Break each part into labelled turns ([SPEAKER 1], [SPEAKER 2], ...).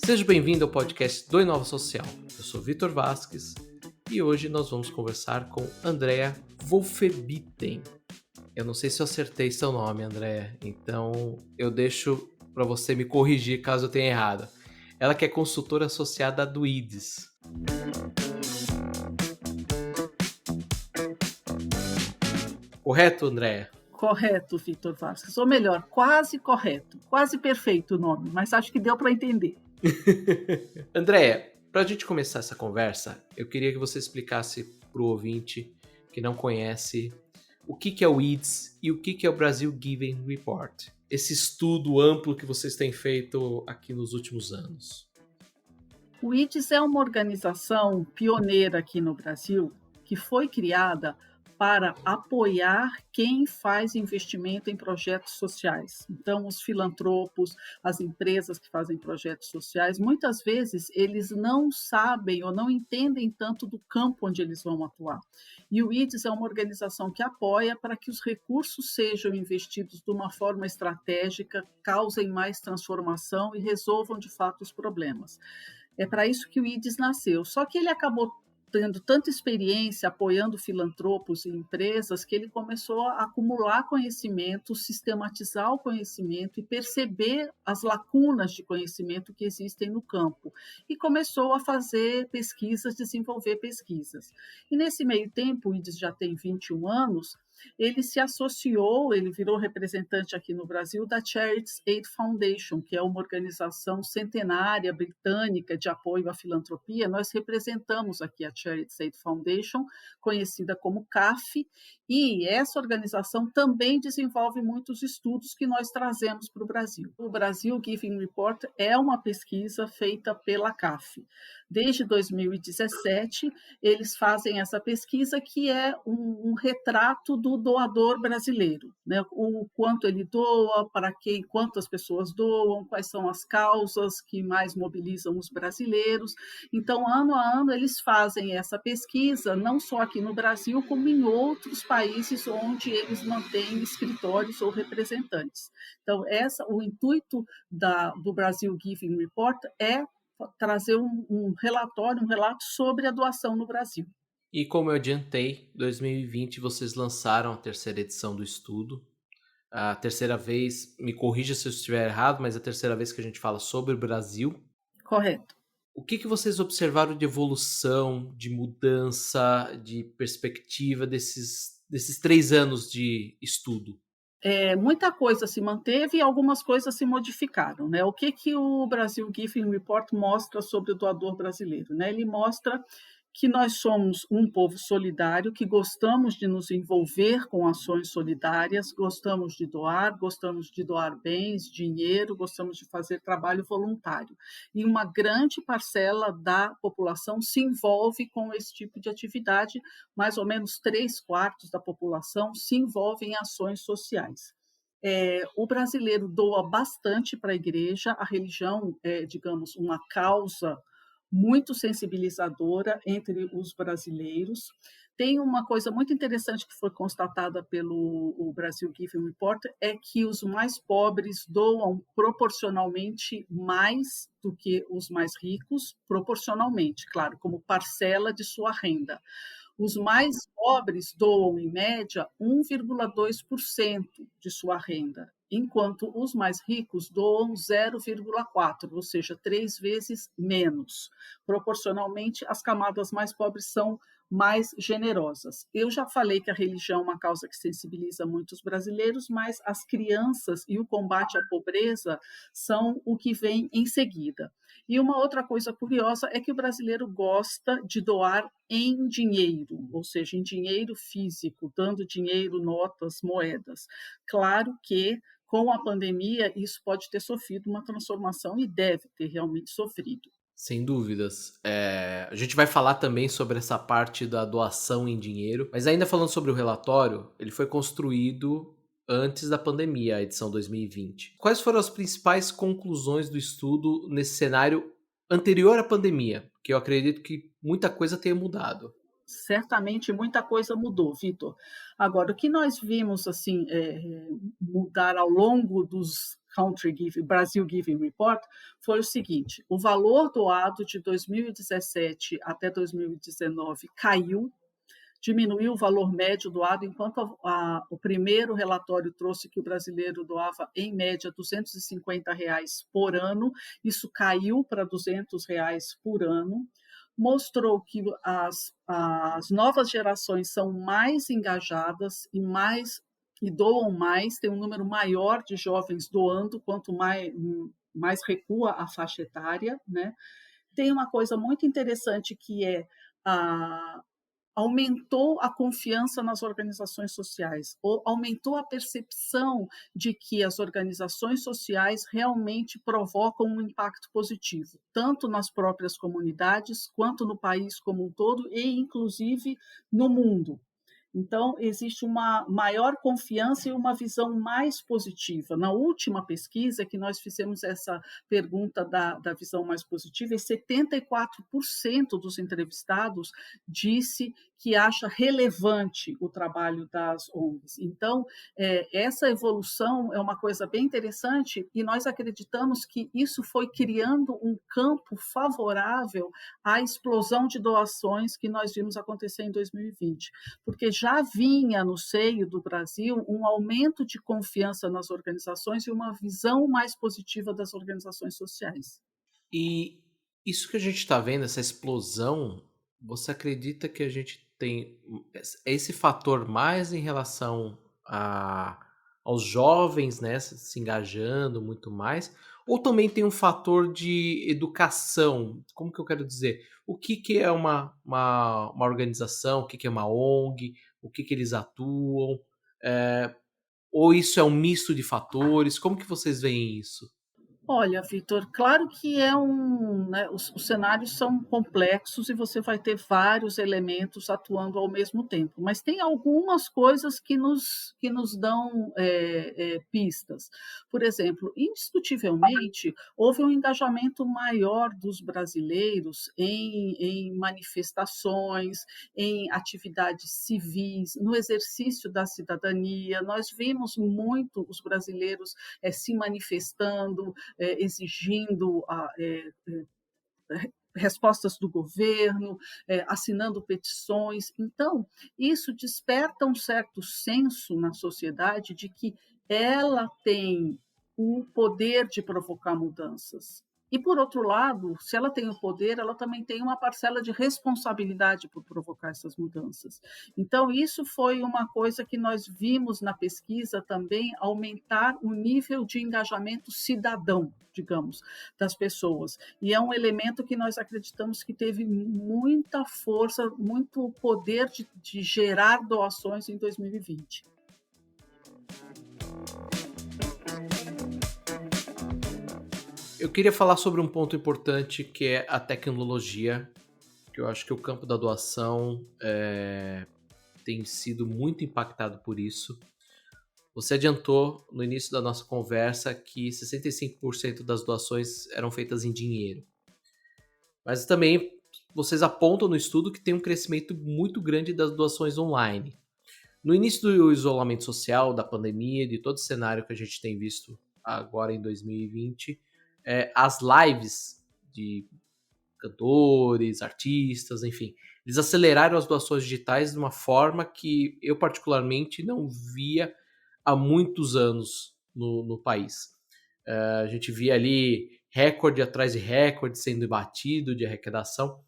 [SPEAKER 1] Seja bem-vindo ao podcast do Inova Social. Eu sou Vitor Vasques e hoje nós vamos conversar com Andrea Wolfebitten. Eu não sei se eu acertei seu nome, Andrea, então eu deixo para você me corrigir caso eu tenha errado. Ela que é consultora associada do IDES. Correto, Andrea?
[SPEAKER 2] Correto, Vitor Vasques. Ou melhor, quase correto. Quase perfeito o nome, mas acho que deu para entender.
[SPEAKER 1] Andrea, para a gente começar essa conversa, eu queria que você explicasse para o ouvinte que não conhece o que é o IDES e o que é o Brasil Giving Report. Esse estudo amplo que vocês têm feito aqui nos últimos anos.
[SPEAKER 2] O IDES é uma organização pioneira aqui no Brasil que foi criada para apoiar quem faz investimento em projetos sociais. Então, os filantropos, as empresas que fazem projetos sociais, muitas vezes eles não sabem ou não entendem tanto do campo onde eles vão atuar. E o IDES é uma organização que apoia para que os recursos sejam investidos de uma forma estratégica, causem mais transformação e resolvam de fato os problemas. É para isso que o IDES nasceu. Só que ele acabou tendo tanta experiência apoiando filantropos e empresas que ele começou a acumular conhecimento, sistematizar o conhecimento e perceber as lacunas de conhecimento que existem no campo. E começou a fazer pesquisas, desenvolver pesquisas. E nesse meio tempo, o IDES já tem 21 anos, ele se associou, ele virou representante aqui no Brasil da Charities Aid Foundation, que é uma organização centenária britânica de apoio à filantropia. Nós representamos aqui a Charities Aid Foundation, conhecida como CAF, e essa organização também desenvolve muitos estudos que nós trazemos para o Brasil. O Brasil Giving Report é uma pesquisa feita pela CAF. Desde 2017, eles fazem essa pesquisa que é um retrato do doador brasileiro, né? O quanto ele doa, para quem, quantas pessoas doam, quais são as causas que mais mobilizam os brasileiros. Então, ano a ano, eles fazem essa pesquisa, não só aqui no Brasil, como em outros países onde eles mantêm escritórios ou representantes. Então, o intuito do Brasil Giving Report é trazer um relatório, um relato sobre a doação no Brasil.
[SPEAKER 1] E como eu adiantei, em 2020 vocês lançaram a terceira edição do estudo. A terceira vez, me corrija se eu estiver errado, mas é a terceira vez que a gente fala sobre o Brasil.
[SPEAKER 2] Correto.
[SPEAKER 1] O que vocês observaram de evolução, de mudança, de perspectiva desses 3 anos de estudo?
[SPEAKER 2] Muita coisa se manteve e algumas coisas se modificaram, né? O que o Brasil Giving Report mostra sobre o doador brasileiro, né? Ele mostra que nós somos um povo solidário, que gostamos de nos envolver com ações solidárias, gostamos de doar bens, dinheiro, gostamos de fazer trabalho voluntário. E uma grande parcela da população se envolve com esse tipo de atividade, mais ou menos 3/4 da população se envolve em ações sociais. O brasileiro doa bastante para a igreja, a religião é, digamos, uma causa muito sensibilizadora entre os brasileiros. Tem uma coisa muito interessante que foi constatada pelo o Brasil Giving Report, é que os mais pobres doam proporcionalmente mais do que os mais ricos, proporcionalmente, claro, como parcela de sua renda. Os mais pobres doam, em média, 1,2% de sua renda, enquanto os mais ricos doam 0,4%, ou seja, 3 vezes menos. Proporcionalmente, as camadas mais pobres são mais generosas. Eu já falei que a religião é uma causa que sensibiliza muitos brasileiros, mas as crianças e o combate à pobreza são o que vem em seguida. E uma outra coisa curiosa é que o brasileiro gosta de doar em dinheiro, ou seja, em dinheiro físico, dando dinheiro, notas, moedas. Claro que, com a pandemia, isso pode ter sofrido uma transformação e deve ter realmente sofrido.
[SPEAKER 1] Sem dúvidas. A gente vai falar também sobre essa parte da doação em dinheiro, mas ainda falando sobre o relatório, ele foi construído antes da pandemia, a edição 2020. Quais foram as principais conclusões do estudo nesse cenário anterior à pandemia? Que eu acredito que muita coisa tenha mudado.
[SPEAKER 2] Certamente muita coisa mudou, Vitor. Agora, o que nós vimos assim mudar ao longo dos Country Giving, Brasil Giving Report, foi o seguinte: o valor doado de 2017 até 2019 caiu, diminuiu o valor médio doado, enquanto o primeiro relatório trouxe que o brasileiro doava, em média, R$ 250 por ano, isso caiu para R$ 200 por ano, mostrou que as novas gerações são mais engajadas e doam mais, tem um número maior de jovens doando, quanto mais recua a faixa etária, né? Tem uma coisa muito interessante que é a aumentou a confiança nas organizações sociais, ou aumentou a percepção de que as organizações sociais realmente provocam um impacto positivo, tanto nas próprias comunidades, quanto no país como um todo, e inclusive no mundo. Então, existe uma maior confiança e uma visão mais positiva. Na última pesquisa, que nós fizemos essa pergunta da visão mais positiva, e 74% dos entrevistados disse que acha relevante o trabalho das ONGs. Então, essa evolução é uma coisa bem interessante e nós acreditamos que isso foi criando um campo favorável à explosão de doações que nós vimos acontecer em 2020, porque já vinha no seio do Brasil um aumento de confiança nas organizações e uma visão mais positiva das organizações sociais.
[SPEAKER 1] E isso que a gente está vendo, essa explosão, você acredita que a gente tem esse fator mais em relação aos jovens, né, se engajando muito mais, ou também tem um fator de educação? Como que eu quero dizer? O que, que é uma organização? O que, que é uma ONG? O que, que eles atuam? É, ou isso é um misto de fatores? Como que vocês veem isso?
[SPEAKER 2] Olha, Vitor, claro que né, os cenários são complexos e você vai ter vários elementos atuando ao mesmo tempo, mas tem algumas coisas que nos dão pistas. Por exemplo, indiscutivelmente, houve um engajamento maior dos brasileiros em manifestações, em atividades civis, no exercício da cidadania. Nós vimos muito os brasileiros se manifestando, exigindo respostas do governo, assinando petições. Então, isso desperta um certo senso na sociedade de que ela tem o poder de provocar mudanças. E, por outro lado, se ela tem o poder, ela também tem uma parcela de responsabilidade por provocar essas mudanças. Então, isso foi uma coisa que nós vimos na pesquisa também, aumentar o nível de engajamento cidadão, digamos, das pessoas. E é um elemento que nós acreditamos que teve muita força, muito poder de gerar doações em 2020.
[SPEAKER 1] Eu queria falar sobre um ponto importante que é a tecnologia, que eu acho que o campo da doação tem sido muito impactado por isso. Você adiantou no início da nossa conversa que 65% das doações eram feitas em dinheiro. Mas também vocês apontam no estudo que tem um crescimento muito grande das doações online. No início do isolamento social, da pandemia, de todo o cenário que a gente tem visto agora em 2020, as lives de cantores, artistas, enfim, eles aceleraram as doações digitais de uma forma que eu particularmente não via há muitos anos no país. A gente via ali recorde atrás de recorde sendo batido de arrecadação.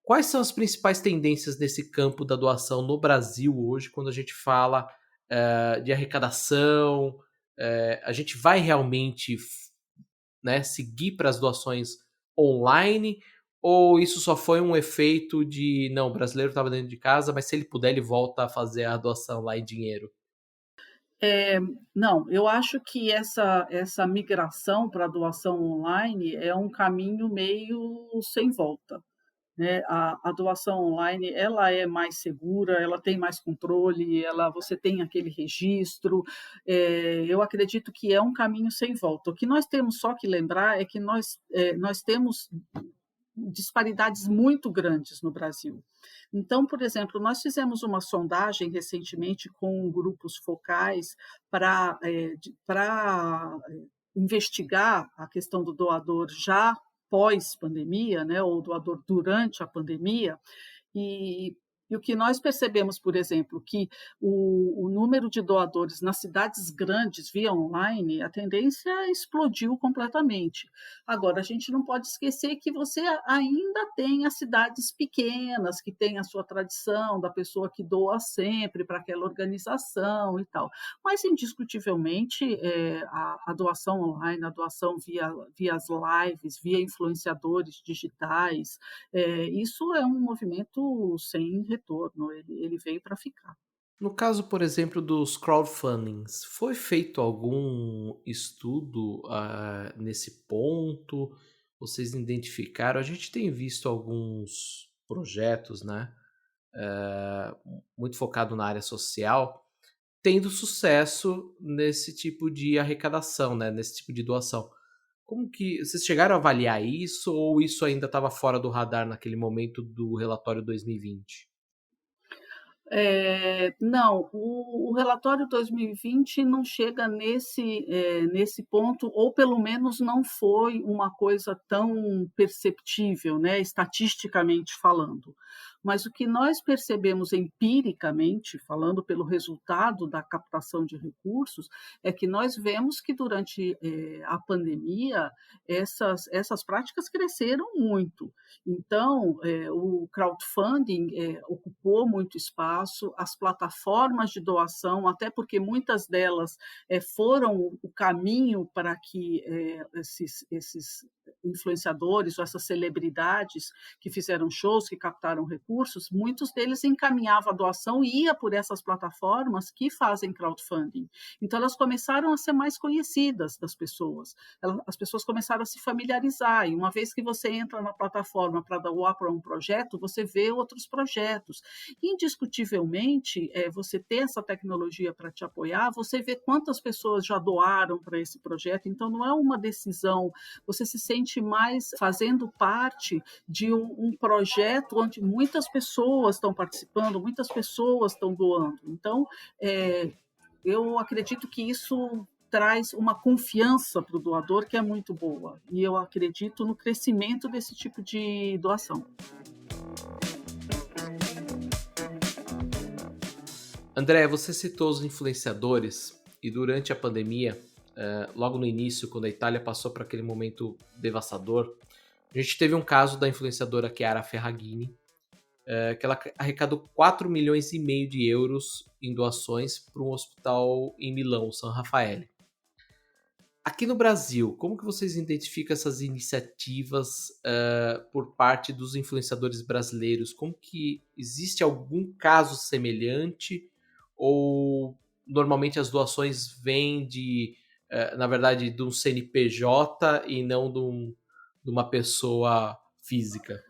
[SPEAKER 1] Quais são as principais tendências nesse campo da doação no Brasil hoje, quando a gente fala de arrecadação? A gente vai realmente seguir para as doações online? Ou isso só foi um efeito de, não, o brasileiro estava dentro de casa, mas se ele puder, ele volta a fazer a doação lá em dinheiro?
[SPEAKER 2] Não, eu acho que essa migração para a doação online é um caminho meio sem volta, né? A doação online, ela é mais segura, ela tem mais controle, você tem aquele registro. Eu acredito que é um caminho sem volta. O que nós temos só que lembrar é que nós temos disparidades muito grandes no Brasil. Então, por exemplo, nós fizemos uma sondagem recentemente com grupos focais para investigar a questão do doador já pós-pandemia, né, ou doador durante a pandemia, e e o que nós percebemos, por exemplo, que o número de doadores nas cidades grandes via online, a tendência explodiu completamente. Agora, a gente não pode esquecer que você ainda tem as cidades pequenas, que têm a sua tradição da pessoa que doa sempre para aquela organização e tal. Mas, indiscutivelmente, a doação online, a doação via as lives, via influenciadores digitais, isso é um movimento sem retorno, ele veio para ficar.
[SPEAKER 1] No caso, por exemplo, dos crowdfundings, foi feito algum estudo nesse ponto? Vocês identificaram? A gente tem visto alguns projetos, né, muito focado na área social, tendo sucesso nesse tipo de arrecadação, né, nesse tipo de doação. Como que vocês chegaram a avaliar isso ou isso ainda estava fora do radar naquele momento do relatório 2020?
[SPEAKER 2] Não, o relatório 2020 não chega nesse ponto, ou pelo menos não foi uma coisa tão perceptível, né, estatisticamente falando. Mas o que nós percebemos empiricamente, falando pelo resultado da captação de recursos, é que nós vemos que durante, a pandemia, essas práticas cresceram muito. Então, o crowdfunding, ocupou muito espaço, as plataformas de doação, até porque muitas delas, foram o caminho para que, esses influenciadores ou essas celebridades que fizeram shows, que captaram recursos, muitos deles encaminhavam a doação e ia por essas plataformas que fazem crowdfunding. Então elas começaram a ser mais conhecidas das pessoas, as pessoas começaram a se familiarizar, e uma vez que você entra na plataforma para doar para um projeto, você vê outros projetos. Indiscutivelmente, você ter essa tecnologia para te apoiar, você vê quantas pessoas já doaram para esse projeto, então não é uma decisão, você se sente mais fazendo parte de um projeto onde muitas pessoas estão participando, muitas pessoas estão doando. Então, eu acredito que isso traz uma confiança para o doador que é muito boa. E eu acredito no crescimento desse tipo de doação.
[SPEAKER 1] André, você citou os influenciadores e durante a pandemia, logo no início, quando a Itália passou por aquele momento devastador, a gente teve um caso da influenciadora Chiara Ferragni, que ela arrecadou 4,5 milhões de euros em doações para um hospital em Milão, o San Raffaele. Aqui no Brasil, como que vocês identificam essas iniciativas por parte dos influenciadores brasileiros? Como que existe algum caso semelhante ou normalmente as doações vêm na verdade, de um CNPJ e não de uma pessoa física?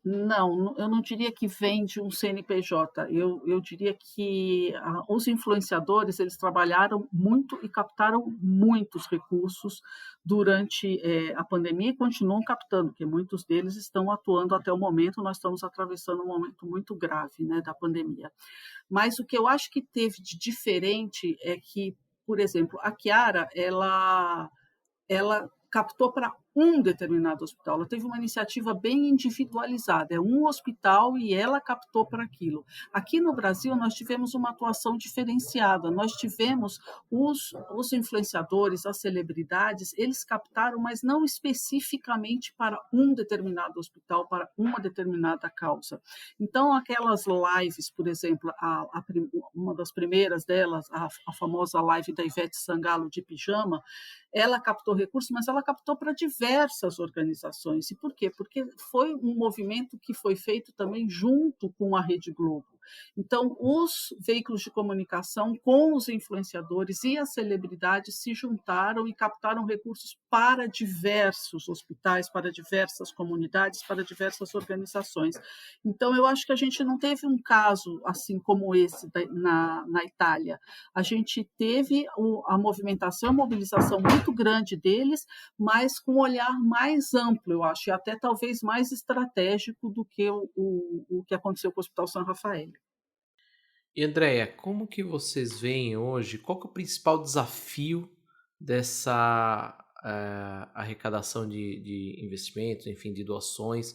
[SPEAKER 2] Não, eu não diria que vem de um CNPJ, eu diria que os influenciadores eles trabalharam muito e captaram muitos recursos durante a pandemia e continuam captando, porque muitos deles estão atuando até o momento, nós estamos atravessando um momento muito grave, né, da pandemia. Mas o que eu acho que teve de diferente é que, por exemplo, a Chiara, ela captou para um determinado hospital. Ela teve uma iniciativa bem individualizada, é um hospital e ela captou para aquilo. Aqui no Brasil, nós tivemos uma atuação diferenciada. Nós tivemos os influenciadores, as celebridades, eles captaram, mas não especificamente para um determinado hospital, para uma determinada causa. Então, aquelas lives, por exemplo, uma das primeiras delas, a famosa live da Ivete Sangalo de pijama, ela captou recursos, mas ela captou para diversas organizações. E por quê? Porque foi um movimento que foi feito também junto com a Rede Globo. Então, os veículos de comunicação com os influenciadores e as celebridades se juntaram e captaram recursos para diversos hospitais, para diversas comunidades, para diversas organizações. Então, eu acho que a gente não teve um caso assim como esse na Itália. A gente teve a movimentação, a mobilização muito grande deles, mas com um olhar mais amplo, eu acho, e até talvez mais estratégico do que o que aconteceu com o Hospital San Rafael.
[SPEAKER 1] E Andréia, como que vocês veem hoje? Qual que é o principal desafio dessa arrecadação de investimentos, enfim, de doações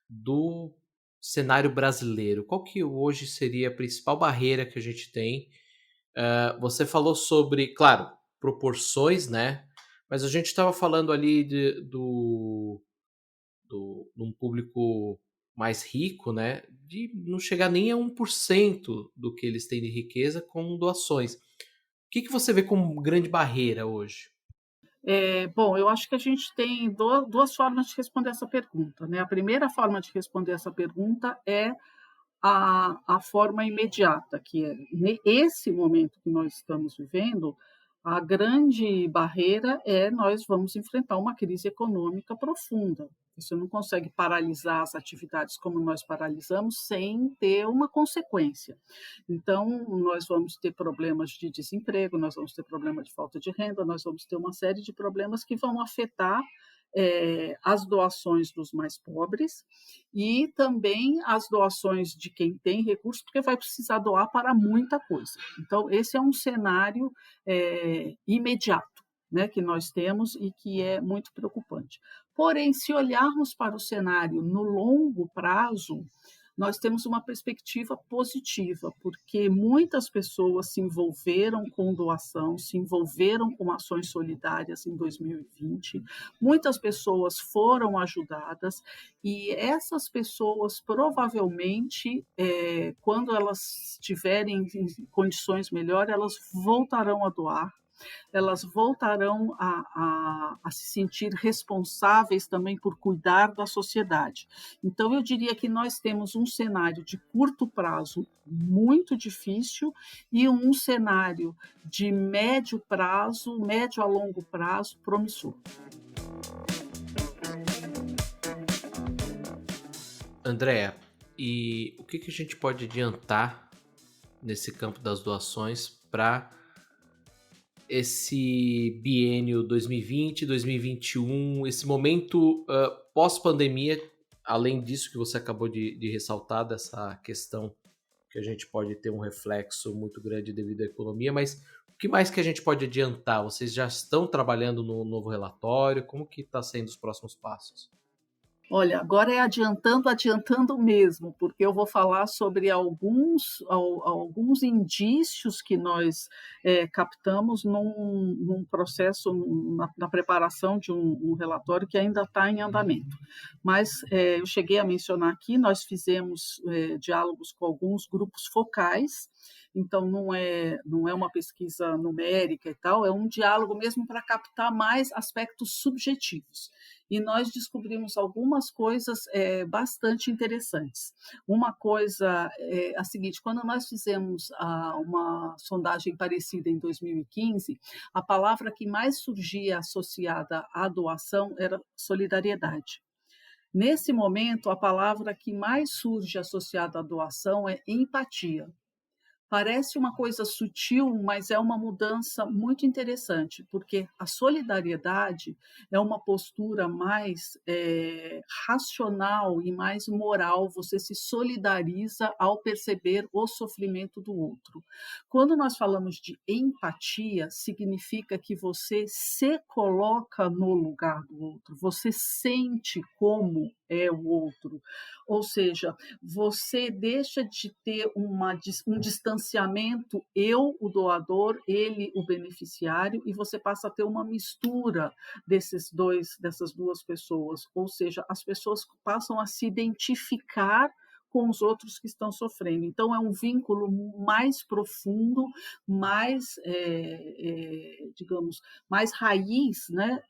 [SPEAKER 1] do cenário brasileiro? Qual que hoje seria a principal barreira que a gente tem? Você falou sobre, claro, proporções, né? Mas a gente estava falando ali de um público mais rico, né? De não chegar nem a 1% do que eles têm de riqueza com doações. O que você vê como grande barreira hoje?
[SPEAKER 2] Bom, eu acho que a gente tem duas formas de responder essa pergunta, né? A primeira forma de responder essa pergunta é a forma imediata, que é esse momento que nós estamos vivendo, a grande barreira é nós vamos enfrentar uma crise econômica profunda. Você não consegue paralisar as atividades como nós paralisamos sem ter uma consequência. Então, nós vamos ter problemas de desemprego, nós vamos ter problema de falta de renda, nós vamos ter uma série de problemas que vão afetar as doações dos mais pobres e também as doações de quem tem recursos, porque vai precisar doar para muita coisa. Então, esse é um cenário imediato, né, que nós temos e que é muito preocupante. Porém, se olharmos para o cenário no longo prazo, nós temos uma perspectiva positiva, porque muitas pessoas se envolveram com doação, se envolveram com ações solidárias em 2020, muitas pessoas foram ajudadas e essas pessoas provavelmente, quando elas tiverem condições melhores, elas voltarão a doar, elas voltarão a se sentir responsáveis também por cuidar da sociedade. Então, eu diria que nós temos um cenário de curto prazo muito difícil e um cenário de médio prazo, médio a longo prazo, promissor.
[SPEAKER 1] Andréa, e o que a gente pode adiantar nesse campo das doações para esse biênio 2020, 2021, esse momento pós-pandemia, além disso que você acabou de ressaltar, dessa questão que a gente pode ter um reflexo muito grande devido à economia, mas o que mais que a gente pode adiantar? Vocês já estão trabalhando no novo relatório? Como que está sendo os próximos passos?
[SPEAKER 2] Olha, agora é adiantando mesmo, porque eu vou falar sobre alguns indícios que nós captamos num processo, na preparação de um relatório que ainda está em andamento. Mas eu cheguei a mencionar aqui, nós fizemos diálogos com alguns grupos focais, então não é uma pesquisa numérica e tal, é um diálogo mesmo para captar mais aspectos subjetivos. E nós descobrimos algumas coisas bastante interessantes. Uma coisa é a seguinte: quando nós fizemos uma sondagem parecida em 2015, a palavra que mais surgia associada à doação era solidariedade. Nesse momento, a palavra que mais surge associada à doação é empatia. Parece uma coisa sutil, mas é uma mudança muito interessante, porque a solidariedade é uma postura mais racional e mais moral. Você se solidariza ao perceber o sofrimento do outro. Quando nós falamos de empatia, significa que você se coloca no lugar do outro, você sente como é o outro. Ou seja, você deixa de ter um distanciamento, eu, o doador, ele, o beneficiário, e você passa a ter uma mistura dessas duas pessoas. Ou seja, as pessoas passam a se identificar com os outros que estão sofrendo. Então, é um vínculo mais profundo, mais, digamos, mais raiz, né?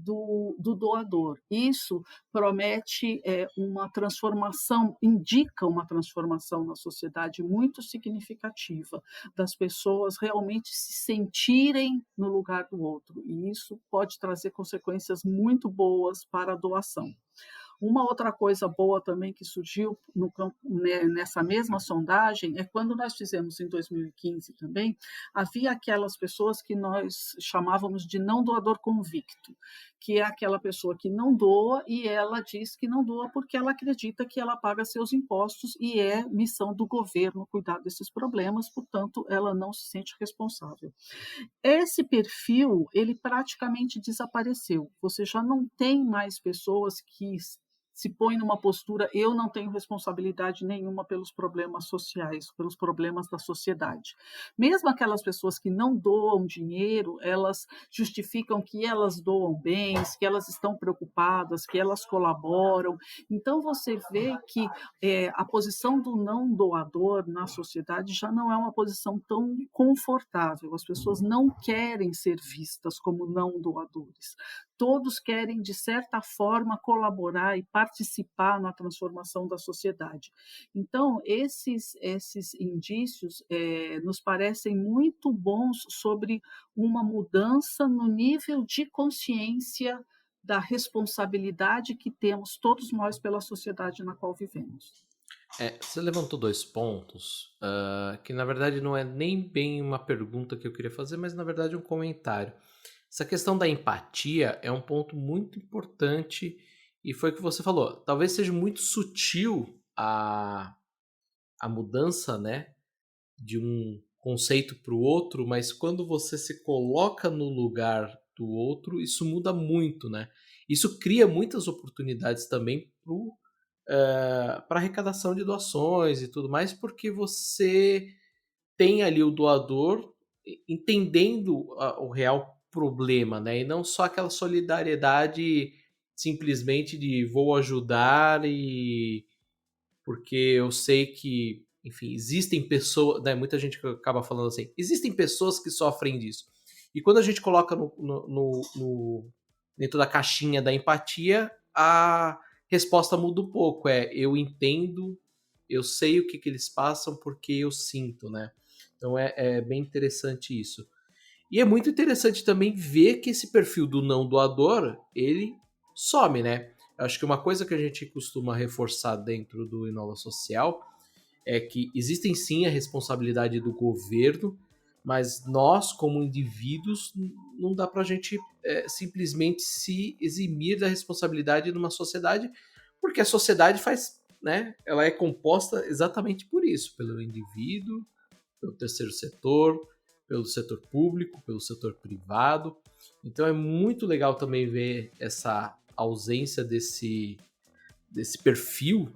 [SPEAKER 2] Do doador. Isso promete uma transformação, indica uma transformação na sociedade muito significativa, das pessoas realmente se sentirem no lugar do outro, e isso pode trazer consequências muito boas para a doação. Uma outra coisa boa também que surgiu no campo, né, nessa mesma sondagem é quando nós fizemos em 2015 também, havia aquelas pessoas que nós chamávamos de não doador convicto, que é aquela pessoa que não doa e ela diz que não doa porque ela acredita que ela paga seus impostos e é missão do governo cuidar desses problemas, portanto, ela não se sente responsável. Esse perfil, ele praticamente desapareceu. Você já não tem mais pessoas que se põem numa postura, eu não tenho responsabilidade nenhuma pelos problemas sociais, pelos problemas da sociedade. Mesmo aquelas pessoas que não doam dinheiro, elas justificam que elas doam bens, que elas estão preocupadas, que elas colaboram. Então você vê que a posição do não doador na sociedade já não é uma posição tão confortável. As pessoas não querem ser vistas como não doadores. Todos querem, de certa forma, colaborar e participar na transformação da sociedade. Então, esses indícios nos parecem muito bons sobre uma mudança no nível de consciência da responsabilidade que temos todos nós pela sociedade na qual vivemos.
[SPEAKER 1] Você levantou dois pontos que na verdade não é nem bem uma pergunta que eu queria fazer, mas na verdade um comentário. Essa questão da empatia é um ponto muito importante e foi o que você falou. Talvez seja muito sutil a mudança, né, de um conceito para o outro, mas quando você se coloca no lugar do outro, isso muda muito, né? Isso cria muitas oportunidades também para arrecadação de doações e tudo mais, porque você tem ali o doador entendendo o real problema, né? E não só aquela solidariedade simplesmente de vou ajudar e porque eu sei que, enfim, existem pessoas, né? Muita gente acaba falando assim, existem pessoas que sofrem disso. E quando a gente coloca dentro da caixinha da empatia, a resposta muda um pouco. Eu entendo, eu sei o que eles passam porque eu sinto, né? Então é bem interessante isso. E é muito interessante também ver que esse perfil do não doador, ele some, né? Eu acho que uma coisa que a gente costuma reforçar dentro do Inova Social é que existem sim a responsabilidade do governo, mas nós, como indivíduos, não dá pra gente simplesmente se eximir da responsabilidade numa sociedade, porque a sociedade faz, né? Ela é composta exatamente por isso, pelo indivíduo, pelo terceiro setor, pelo setor público, pelo setor privado. Então é muito legal também ver essa ausência desse perfil,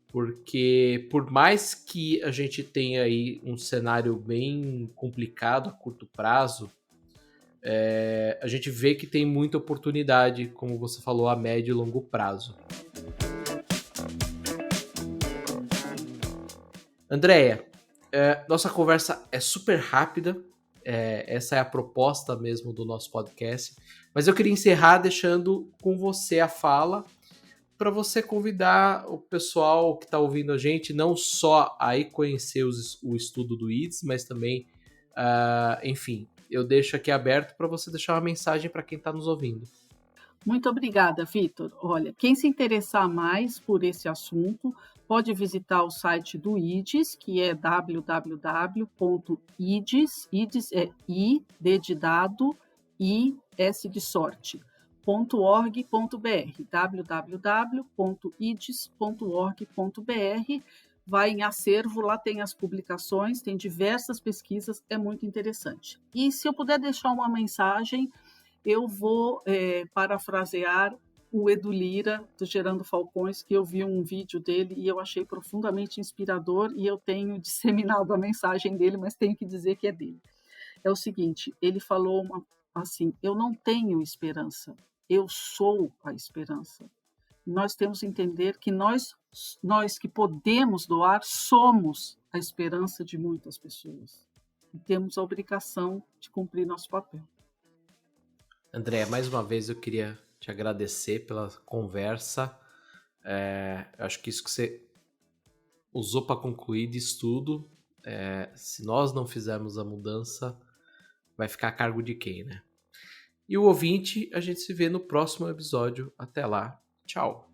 [SPEAKER 1] porque por mais que a gente tenha aí um cenário bem complicado a curto prazo, a gente vê que tem muita oportunidade, como você falou, a médio e longo prazo. Andréia, nossa conversa é super rápida, essa é a proposta mesmo do nosso podcast, mas eu queria encerrar deixando com você a fala para você convidar o pessoal que está ouvindo a gente não só a ir conhecer o estudo do IDS, mas também, enfim, eu deixo aqui aberto para você deixar uma mensagem para quem está nos ouvindo.
[SPEAKER 2] Muito obrigada, Vitor. Olha, quem se interessar mais por esse assunto pode visitar o site do IDS, que é www.ids, é I, D de dado, I, S de sorte, .org.br, www.ids.org.br. Vai em acervo, lá tem as publicações, tem diversas pesquisas, é muito interessante. E se eu puder deixar uma mensagem, eu vou parafrasear o Edu Lira, do Gerando Falcões, que eu vi um vídeo dele e eu achei profundamente inspirador e eu tenho disseminado a mensagem dele, mas tenho que dizer que é dele. É o seguinte, ele falou assim, eu não tenho esperança, eu sou a esperança. Nós temos que entender que nós que podemos doar somos a esperança de muitas pessoas e temos a obrigação de cumprir nosso papel.
[SPEAKER 1] André, mais uma vez eu queria te agradecer pela conversa. Eu acho que isso que você usou para concluir disso tudo, se nós não fizermos a mudança, vai ficar a cargo de quem, né? E o ouvinte, a gente se vê no próximo episódio. Até lá. Tchau.